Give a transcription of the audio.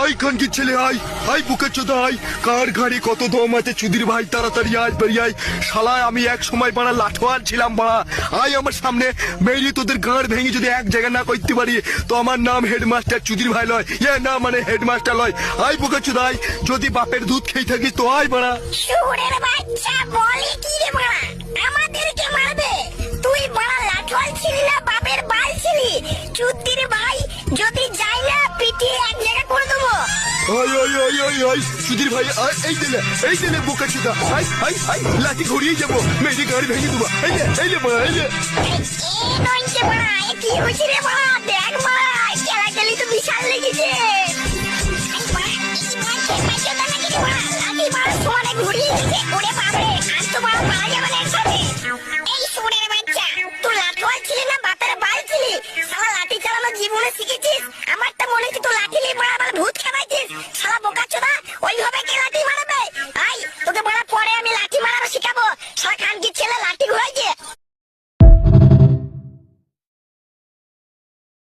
I খানকি ছেলে I, I বুকের চোদা আই, কার ঘাড়ি কত দম আছে চুদির ভাই, তাড়াতাড়ি আয় বেরিয়ে আয়। শালায় আমি এক সময় বাড়া লাঠোয়াল ছিলাম বাড়া, আয় আমার সামনে মেরি তোদের গাঁড় ভেঙে যদি এক জায়গা না করতে পারি তো আমার নাম হেডমাস্টার চুদির ভাই লয়, না মানে হেডমাস্টার লয়। আই বুকের চোদা আই, যদি বাপের দুধ খেয়ে থাকিস তো আয় বাড়া। শুয়োরের বাচ্চা বলে কি রে বাড়া, আমাদেরকে মারবে? তুই বাড়া লাঠোয়াল ছিলি না বাপের বাল ছিলি? চুদির ভাই যদি যাই না পিটিয়ে এক জায়গা করে দেবো। I I I I I Sudhir ভাই আয়, এই দিলে বোকা চুদা, আই আই আই লাঠি ঘুরিয়ে যাবো, মেয়েদের গাড়ি ভেঙে দেবো। এই লে বাড়া, এই লে। এ নইছে বাড়া, এ কি হয়েছে রে বাড়া? দেখ বাড়া, খেলাখেলি তো বিশাল লেগেছে। এই বাড়া, এই বাড়া খেয়ে পাইছো না নাকি রে বাড়া? লাঠি বাড়া সমানে ঘুরিয়ে দিচ্ছে, ওরে বাড়া।